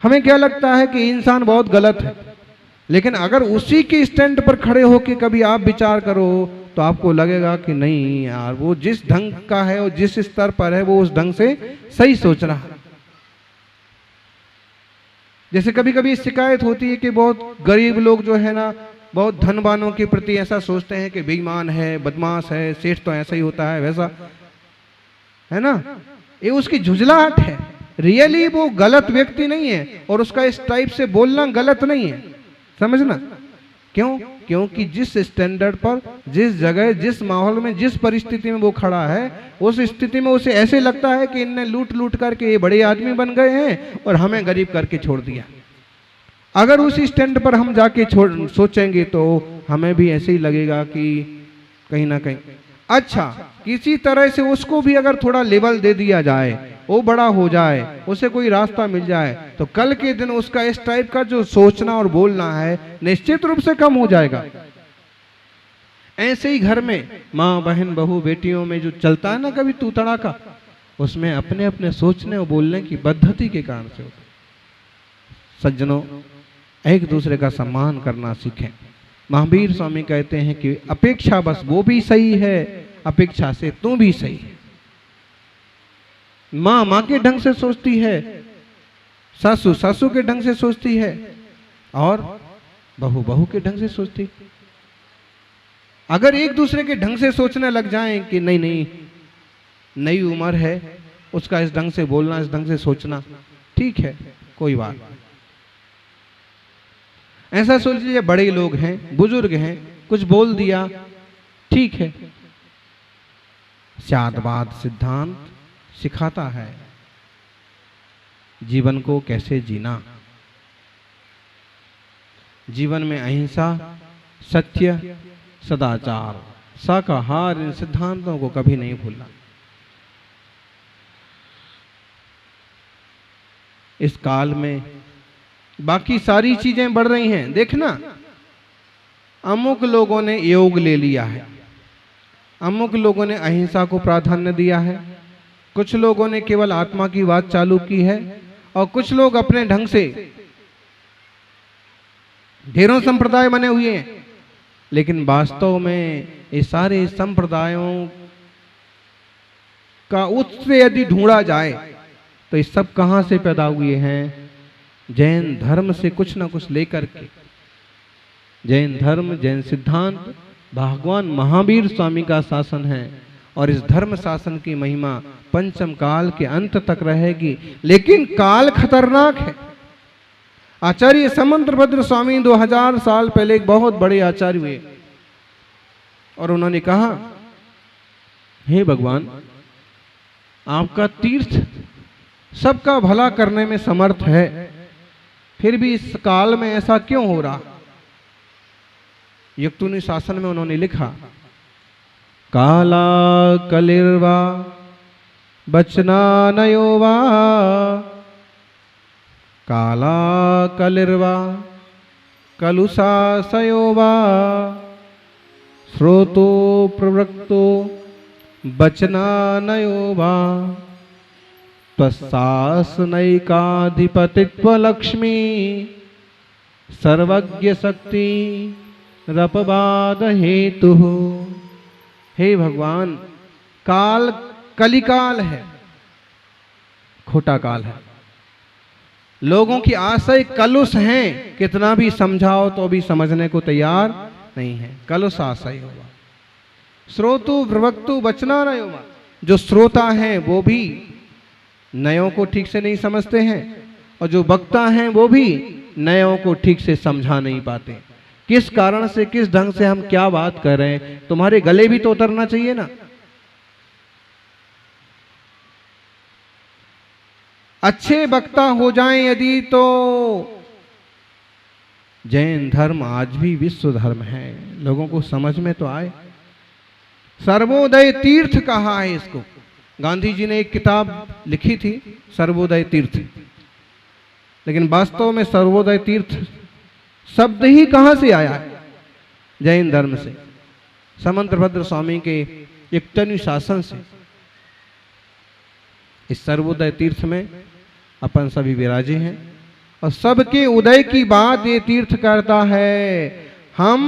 हमें क्या लगता है कि इंसान बहुत गलत है, लेकिन अगर उसी के स्टैंड पर खड़े होकर कभी आप विचार करो तो आपको लगेगा कि नहीं यार, वो जिस ढंग का है और जिस स्तर पर है वो उस ढंग से सही सोच रहा है। जैसे कभी कभी शिकायत होती है कि बहुत गरीब लोग जो है ना, बहुत धनवानों के प्रति ऐसा सोचते हैं कि बेईमान है, बदमाश है, सेठ तो ऐसा ही होता है, वैसा है ना। ये उसकी झुंझलाहट है, रियली वो गलत व्यक्ति नहीं है और उसका इस टाइप से बोलना गलत नहीं है, समझना। क्यों? क्योंकि जिस स्टैंडर्ड पर, जिस जगह, जिस माहौल में, जिस परिस्थिति में वो खड़ा है, उस स्थिति में उसे ऐसे लगता है कि इनने लूट लूट करके ये बड़े आदमी बन गए हैं और हमें गरीब करके छोड़ दिया। अगर उस स्टैंड पर हम जाके सोचेंगे तो हमें भी ऐसे ही लगेगा कि कहीं ना कहीं अच्छा, किसी तरह से उसको भी अगर थोड़ा लेवल दे दिया जाए, वो बड़ा हो जाए, उसे कोई रास्ता मिल जाए, तो कल के दिन उसका इस टाइप का जो सोचना और बोलना है निश्चित रूप से कम हो जाएगा। ऐसे ही घर में माँ बहन बहू बेटियों में जो चलता है ना कभी तू तड़ाका, उसमें अपने अपने सोचने और बोलने की पद्धति के कारण से होता है। सज्जनों, एक दूसरे का सम्मान करना सीखें। महावीर स्वामी कहते हैं कि अपेक्षा बस वो भी सही है, अपेक्षा से तू भी सही है। माँ माँ के ढंग से सोचती है, सासू सासू के ढंग से सोचती है और बहू बहू के ढंग से सोचती है। अगर एक दूसरे के ढंग से सोचने लग जाएं कि नहीं नहीं, नई उम्र है, उसका इस ढंग से बोलना, इस ढंग से सोचना ठीक है, कोई बात नहीं। ऐसा सोच लीजिए बड़े लोग हैं, बुजुर्ग हैं, कुछ बोल दिया ठीक है। शादवाद सिद्धांत सिखाता है जीवन को कैसे जीना। जीवन में अहिंसा, सत्य, सदाचार, शाकाहार, इन सिद्धांतों को कभी नहीं भूलना। इस काल में बाकी सारी चीजें बढ़ रही हैं, देखना। अमुक लोगों ने योग ले लिया है, अमुक लोगों ने अहिंसा को प्राधान्य दिया है, कुछ लोगों ने केवल आत्मा की बात चालू की है और कुछ लोग अपने ढंग से, ढेरों संप्रदाय बने हुए हैं, लेकिन वास्तव में ये सारे संप्रदायों का उत्स यदि ढूंढा जाए तो ये सब कहां से पैदा हुए हैं? जैन धर्म से कुछ ना कुछ लेकर के। जैन धर्म, जैन सिद्धांत भगवान महावीर स्वामी का शासन है और इस धर्म शासन की महिमा पंचम काल के अंत तक रहेगी। लेकिन काल खतरनाक है। आचार्य समंतभद्र स्वामी 2000 साल पहले एक बहुत बड़े आचार्य हुए और उन्होंने कहा, हे भगवान, आपका तीर्थ सबका भला करने में समर्थ है, फिर भी इस काल में ऐसा क्यों हो रहा? युक्तुनि शासन में उन्होंने लिखा, काला कलिर्वा बचनानयो वा, काला कलिर्वा कलुषाशयो वा, श्रोतो प्रवृत्तो बचनानयो वा, त्वशासनैकाधिपतित्व लक्ष्मी सर्वज्ञ शक्ति रपवाद हेतु। हे भगवान, काल कलिकाल है, खोटा काल है। लोगों की आशय कलुष हैं, कितना भी समझाओ तो भी समझने को तैयार नहीं है। कलुष आशय होगा। श्रोतु प्रवक्तु वचनानयो, जो श्रोता हैं वो भी नयों को ठीक से नहीं समझते हैं और जो वक्ता हैं वो भी नयों को ठीक से समझा नहीं पाते। किस कारण से, किस ढंग से हम क्या बात कर रहे हैं, तुम्हारे गले भी तो उतरना चाहिए ना। अच्छे वक्ता हो जाएं यदि तो जैन धर्म आज भी विश्व धर्म है, लोगों को समझ में तो आए। सर्वोदय तीर्थ कहा है इसको। गांधी जी ने एक किताब लिखी थी, सर्वोदय तीर्थ, लेकिन वास्तव में सर्वोदय तीर्थ शब्द ही कहां से आया है? जैन धर्म से। समंतभद्र स्वामी के एक तनु शासन से। इस सर्वोदय तीर्थ में अपन सभी विराजे हैं और सबके उदय की बात ये तीर्थ करता है। हम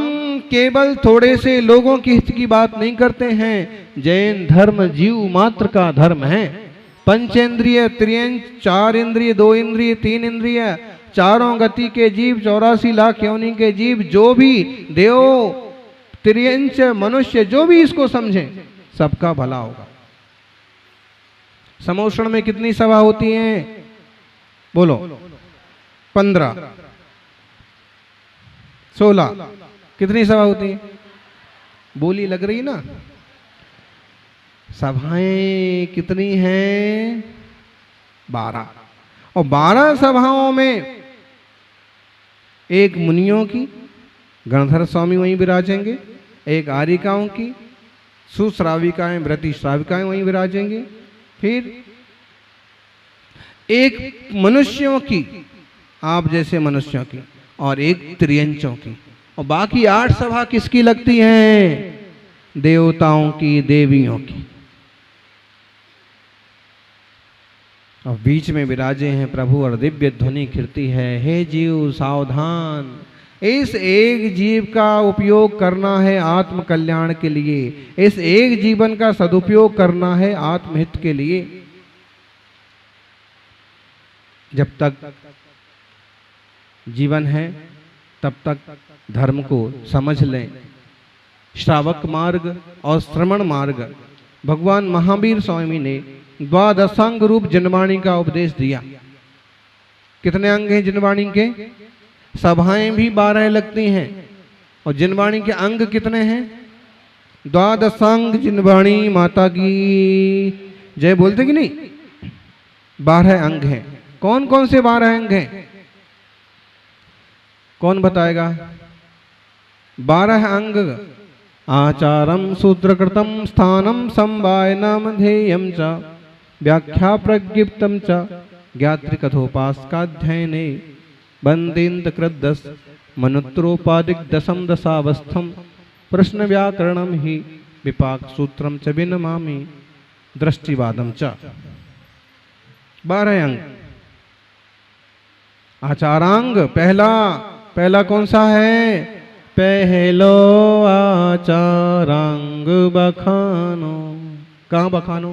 केवल थोड़े से लोगों के हित की बात नहीं करते हैं। जैन धर्म जीव मात्र का धर्म है। पंचेंद्रिय, त्रियंच, 4 इंद्रिय, 2 इंद्रिय, 3 इंद्रिय, चारों गति के जीव, 84 लाख योनि के जीव, जो भी देव, त्रियंच, मनुष्य, जो भी इसको समझे सबका भला होगा। समोषण में कितनी सभा होती हैं? बोलो। 15, 16, कितनी सभा होती है? बोली लग रही ना? सभाएं कितनी हैं? 12। और 12 सभाओं में एक मुनियों की, गणधर स्वामी वहीं विराजेंगे, एक आरिकाओं की, सुश्राविकाएं, व्रती श्राविकाएं वहीं विराजेंगे, फिर एक मनुष्यों की, आप जैसे मनुष्यों की, और एक त्रियंचों की। और बाकी 8 सभा किसकी लगती हैं? देवताओं की, देवियों की। और बीच में विराजे हैं प्रभु और दिव्य ध्वनि कीर्ति है, हे जीव सावधान, इस एक जीव का उपयोग करना है आत्म कल्याण के लिए, इस एक जीवन का सदुपयोग करना है आत्महित के लिए। जब तक जीवन है तब तक धर्म को समझ लें। श्रावक मार्ग और श्रवण मार्ग, भगवान महावीर स्वामी ने द्वादशांग रूप जिनवाणी का उपदेश दिया। कितने अंग हैं जिनवाणी के? सभाएं भी 12 लगती हैं। और जिनवाणी के अंग कितने हैं? द्वादशांग जिनवाणी माता की जय बोलते कि नहीं? 12 अंग हैं। कौन कौन से 12 अंग हैं? कौन बताएगा? 12 अंग। आचारम सूत्रकृतम स्थानम संवायनम ध्येयम च व्याख्या प्रज्ञप्तम च ज्ञात्रिकथोपास्काध्ययने बंदेन्द्र कृदस मनुत्रोपादिक दशम दशावस्थम प्रश्न व्याकरणम ही विपाक सूत्रम च विनमामि दृष्टिवादम च। 12 अंग। आचारांग पहला कौन सा है? पहलो आचारांग बखानो। कहाँ बखानो?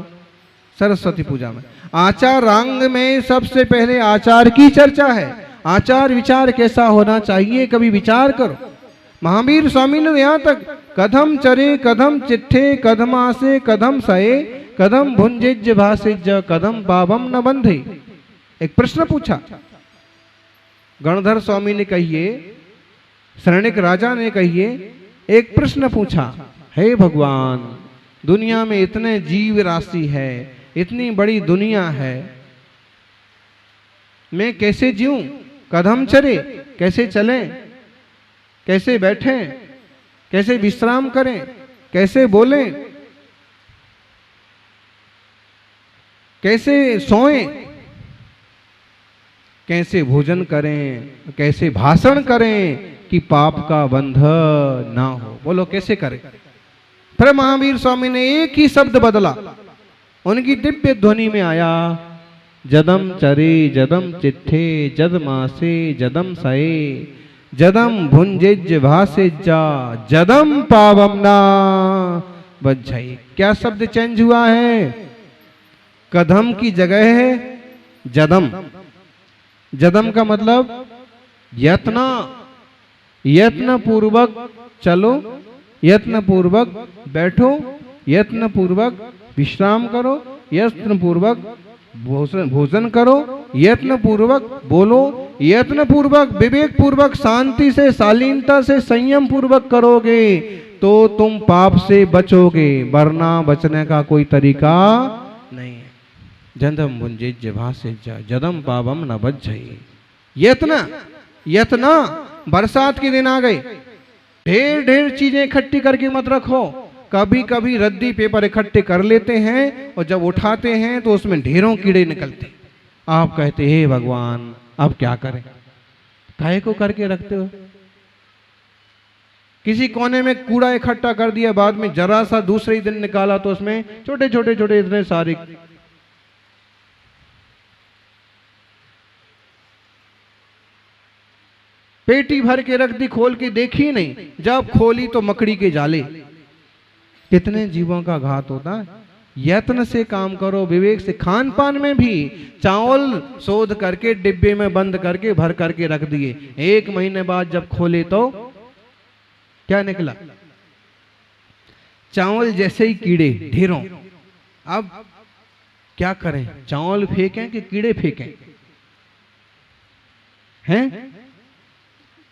सरस्वती पूजा में। आचारांग में सबसे पहले आचार की चर्चा है। आचार विचार कैसा होना चाहिए, कभी विचार करो। महावीर स्वामी ने यहाँ तक कदम चरे कदम चिट्ठे कदमासे कदम सये कदम भुंजिज भाषिज कदम पावम न बंधे। एक प्रश्न पूछा गणधर स्वामी ने, कहिए, शरणिक राजा ने कहिए, एक प्रश्न पूछा, हे भगवान, दुनिया में इतने जीव राशि है, इतनी बड़ी दुनिया है, मैं कैसे जीऊं? कदम चरे, कैसे चलें, कैसे बैठें, कैसे विश्राम करें, कैसे बोलें, कैसे सोएं, कैसे भोजन करें, कैसे भाषण करें कि पाप का बंध ना हो। बोलो कैसे करें? फिर महावीर स्वामी ने एक ही शब्द बदला। उनकी दिव्य ध्वनि में आया, जदम चरे जदम चिट्ठे जदमासे जदम सये जदम भुंजिज भाषिजा जदम पावम ना बज्झई। क्या शब्द चेंज हुआ है? कदम की जगह है जदम। जदम का मतलब यत्न, यत्न पूर्वक चलो, यत्न पूर्वक बैठो, यत्न पूर्वक विश्राम करो, यत्न पूर्वक भोजन करो, यत्न पूर्वक बोलो, यत्न पूर्वक विवेक पूर्वक शांति से शालीनता से संयम पूर्वक करोगे तो तुम पाप से बचोगे, वरना बचने का कोई तरीका नहीं है। जदम भुंजिज भाषिज जदम पावम न बज्झई। यत्न बरसात के दिन आ गए, ढेर चीजें इकट्ठी करके मत रखो। कभी कभी रद्दी पेपर इकट्ठे कर लेते हैं और जब उठाते हैं तो उसमें ढेरों कीड़े निकलते। आप कहते हे भगवान अब क्या करें? काहे को करके रखते हो? किसी कोने में कूड़ा इकट्ठा कर दिया, बाद में जरा सा दूसरे ही दिन निकाला तो उसमें छोटे छोटे छोटे इतने सारे। पेटी भर के रख दी, खोल के देखी नहीं, जब खोली तो मकड़ी के जाले। कितने जीवों का घात होता है। यत्न से काम करो, विवेक से। खान पान में भी चावल शोध करके डिब्बे में बंद करके भर करके रख दिए, 1 महीने बाद जब खोले तो क्या निकला? चावल जैसे ही कीड़े ढेरों। अब क्या करें, चावल फेंकें कि कीड़े फेंकें? हैं?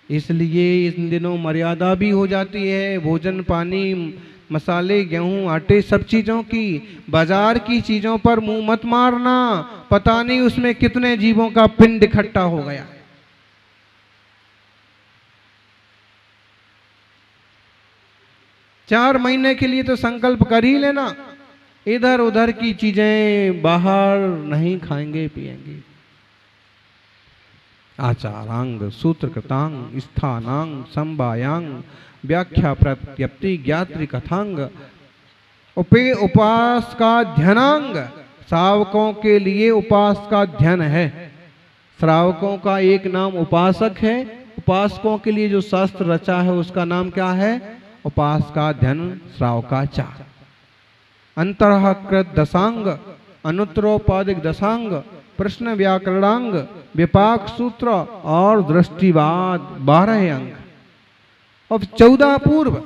इसलिए इन दिनों मर्यादा भी हो जाती है। भोजन पानी, मसाले, गेहूं, आटे, सब चीजों की। बाजार की चीजों पर मुंह मत मारना, पता नहीं उसमें कितने जीवों का पिंड इकट्ठा हो गया। चार महीने के लिए तो संकल्प कर ही लेना, इधर उधर की चीजें बाहर नहीं खाएंगे पिएंगे। आचारांग सूत्रकृतांग स्थानांग संभायांग व्याख्या प्रत्यप्ति ज्ञात्री कथांग उपास का ध्यानांग। श्रावकों के लिए उपास का ध्यान है। श्रावकों का एक नाम उपासक है। उपासकों के लिए जो शास्त्र रचा है उसका नाम क्या है? उपास का ध्यान, श्रावकाचार। अंतरकृत दशांग, अनुत्तरोपादिक दशांग, प्रश्न व्याकरणांग, विपाक सूत्र और दृष्टिवाद 12 अंग और 14 पूर्व।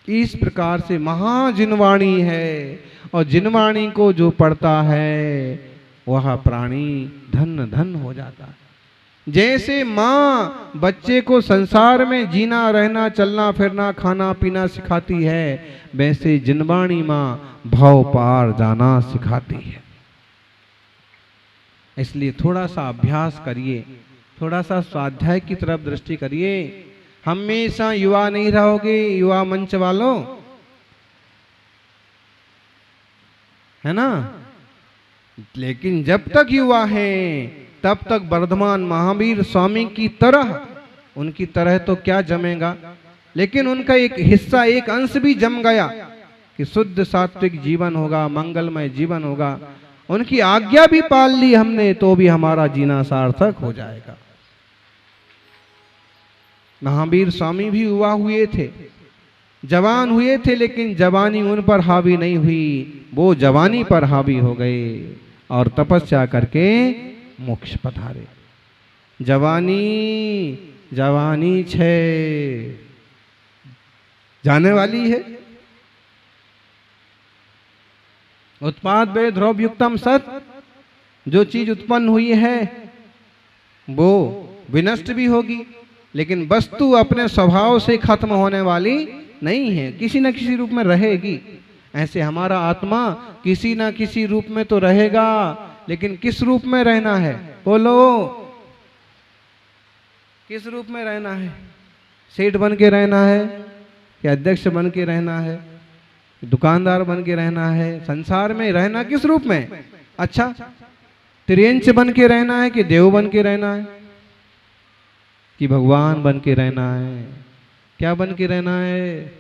इस प्रकार से महाजिनवाणी है, और जिनवाणी को जो पढ़ता है वह प्राणी धन धन हो जाता है। जैसे माँ बच्चे को संसार में जीना रहना चलना फिरना खाना पीना सिखाती है, वैसे जिनवाणी माँ भव पार जाना सिखाती है। इसलिए थोड़ा सा अभ्यास करिए, थोड़ा सा स्वाध्याय की तरफ दृष्टि करिए। हमेशा युवा नहीं रहोगे, युवा मंच वालों, है ना? लेकिन जब तक युवा हैं तब तक वर्धमान महावीर स्वामी की तरह, उनकी तरह तो क्या जमेगा, लेकिन उनका एक हिस्सा, एक अंश भी जम गया कि शुद्ध सात्विक जीवन होगा, मंगलमय जीवन होगा। उनकी आज्ञा भी पाल ली हमने तो भी हमारा जीना सार्थक हो जाएगा। महावीर स्वामी भी युवा हुए थे, जवान हुए थे, लेकिन जवानी उन पर हावी नहीं हुई, वो जवानी पर हावी हो गए और तपस्या करके मोक्ष पधारे। जवानी जवानी छे जाने वाली है। उत्पाद वे ध्रुव युक्तम सत, जो चीज उत्पन्न हुई है वो विनष्ट भी होगी, लेकिन वस्तु अपने स्वभाव से खत्म होने वाली नहीं है, किसी न किसी रूप में रहेगी। ऐसे हमारा आत्मा किसी न किसी रूप में तो रहेगा, लेकिन किस रूप में रहना है? बोलो, किस रूप में रहना है? सेठ बन के रहना है कि अध्यक्ष बन के रहना है, दुकानदार बन के रहना है? संसार में रहना किस रूप में? अच्छा, त्रियंच बन के रहना है कि देव बन के रहना है कि भगवान बन के रहना है? क्या बन के रहना है?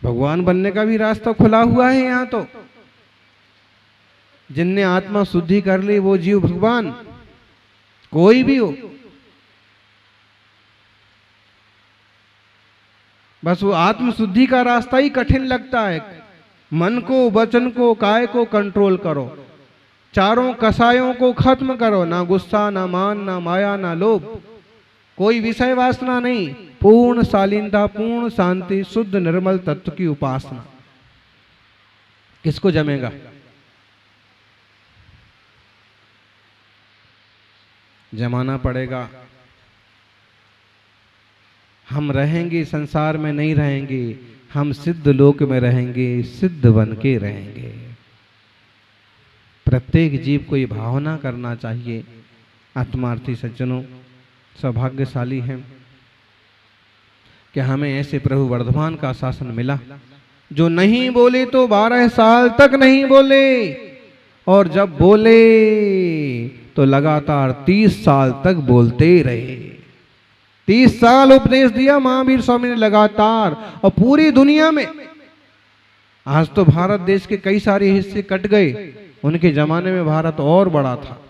भगवान बनने का भी रास्ता खुला हुआ है यहाँ तो। जिनने आत्मा शुद्धि कर ली वो जीव भगवान, कोई भी हो, बस वो आत्म शुद्धि का रास्ता ही कठिन लगता है। मन को, वचन को, काय को कंट्रोल करो, चारों कसायों को खत्म करो, ना गुस्सा, ना मान, ना माया, ना लोभ, कोई विषय वासना नहीं, पूर्ण शालीनता, पूर्ण शांति, शुद्ध निर्मल तत्व की उपासना। किसको जमेगा? जमाना पड़ेगा। हम रहेंगे संसार में नहीं रहेंगे, हम सिद्ध लोक में रहेंगे, सिद्ध बन के रहेंगे। प्रत्येक जीव को ये भावना करना चाहिए। आत्मार्थी सज्जनों, सौभाग्यशाली हैं कि हमें ऐसे प्रभु वर्धमान का शासन मिला, जो नहीं बोले तो 12 साल तक नहीं बोले, और जब बोले तो लगातार 30 साल तक बोलते रहे। 30 साल उपदेश दिया महावीर स्वामी ने लगातार, और पूरी दुनिया में आज तो भारत देश के कई सारे हिस्से कट गए, उनके जमाने में भारत और बड़ा था,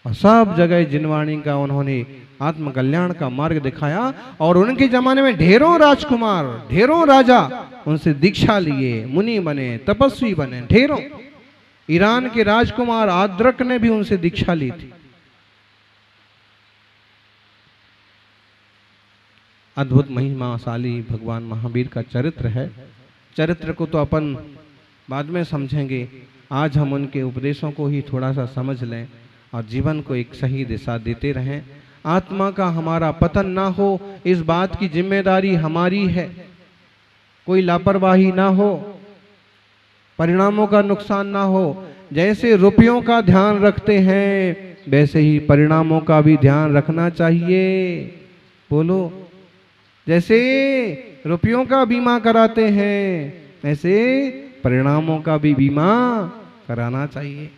और सब जगह जिनवाणी का उन्होंने आत्म कल्याण का मार्ग दिखाया। और उनके जमाने में ढेरों राजकुमार, ढेरों राजा उनसे दीक्षा लिए, मुनि बने, तपस्वी बने, ढेरों। ईरान के राजकुमार आद्रक ने भी उनसे दीक्षा ली थी। अद्भुत महिमाशाली भगवान महावीर का चरित्र है। चरित्र को तो अपन बाद में समझेंगे, आज हम उनके उपदेशों को ही थोड़ा सा समझ लें और जीवन को एक सही दिशा देते रहें। आत्मा का हमारा पतन ना हो, इस बात की जिम्मेदारी हमारी है। कोई लापरवाही ना हो, परिणामों का नुकसान ना हो। जैसे रुपयों का ध्यान रखते हैं वैसे ही परिणामों का भी ध्यान रखना चाहिए। बोलो, जैसे रुपयों का बीमा कराते हैं वैसे परिणामों का भी बीमा कराना चाहिए।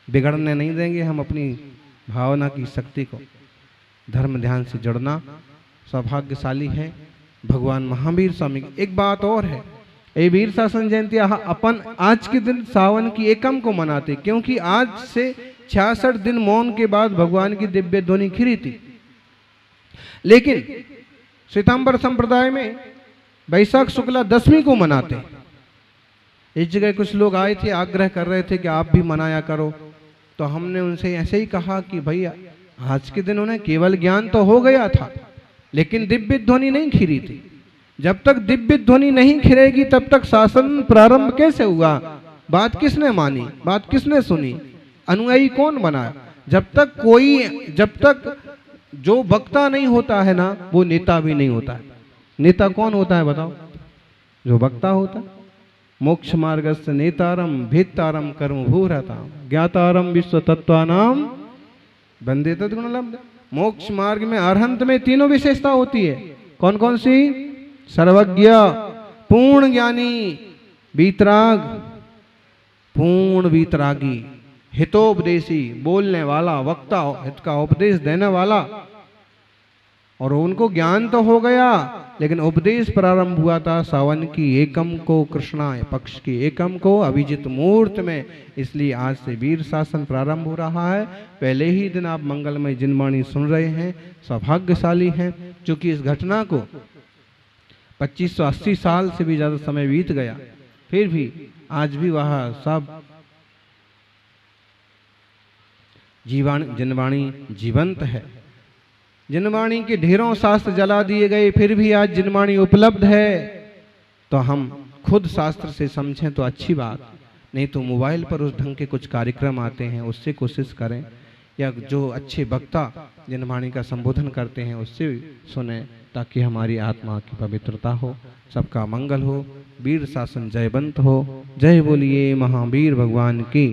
बिगड़ने नहीं देंगे हम अपनी भावना की शक्ति को। धर्म ध्यान से जुड़ना सौभाग्यशाली है। भगवान महावीर स्वामी की एक बात और है, ये वीर शासन जयंती अपन आज के दिन सावन की एकम को मनाते, क्योंकि आज से 66 दिन मौन के बाद भगवान की दिव्य ध्वनि खिरी थी। लेकिन श्वेतांबर संप्रदाय में वैशाख शुक्ला दशमी को मनाते। इस जगह कुछ लोग आए थे, आग्रह कर रहे थे कि आप भी मनाया करो, तो हमने उनसे ऐसे ही कहा कि भैया आज के दिन उन्हें केवल ज्ञान तो हो गया था, लेकिन दिव्य ध्वनि नहीं खिरी थी। जब तक दिव्य ध्वनि नहीं खिरेगी तब तक शासन प्रारंभ कैसे हुआ? बात किसने मानी, बात किसने सुनी, अनुयायी कौन बना? जब तक जो वक्ता नहीं होता है ना, वो नेता भी नहीं होता है। नेता कौन होता है बताओ? जो वक्ता होता है। मोक्ष मार्गस्य नेतारम भेत्तारम कर्म भूरताम ज्ञातारम विश्व तत्वानाम वंदे तद्गुणलब्ध। मोक्ष मार्ग में अरहंत में तीनों विशेषता होती है। कौन कौन सी? सर्वज्ञ, पूर्ण ज्ञानी, वीतराग, पूर्ण वीतरागी, हितोपदेशी, बोलने वाला, वक्ता, हित का उपदेश देने वाला। और उनको ज्ञान तो हो गया, लेकिन उपदेश प्रारंभ हुआ था सावन की एकम को, कृष्णा पक्ष की एकम को, अभिजित मुहूर्त में। इसलिए आज से वीर शासन प्रारंभ हो रहा है। पहले ही दिन आप मंगलमय जिनवाणी सुन रहे हैं, सौभाग्यशाली हैं। क्योंकि इस घटना को 2580 साल से भी ज़्यादा समय बीत गया, फिर भी आज भी वह सब जिनवाणी जीवंत है। जिनवाणी के ढेरों शास्त्र जला दिए गए, फिर भी आज जिनवाणी उपलब्ध है। तो हम खुद शास्त्र से समझें तो अच्छी बात, नहीं तो मोबाइल पर उस ढंग के कुछ कार्यक्रम आते हैं, उससे कोशिश करें, या जो अच्छे वक्ता जिनवाणी का संबोधन करते हैं उससे सुने, ताकि हमारी आत्मा की पवित्रता हो, सबका मंगल हो, वीर शासन जयवंत हो। जय बोलिए महावीर भगवान की।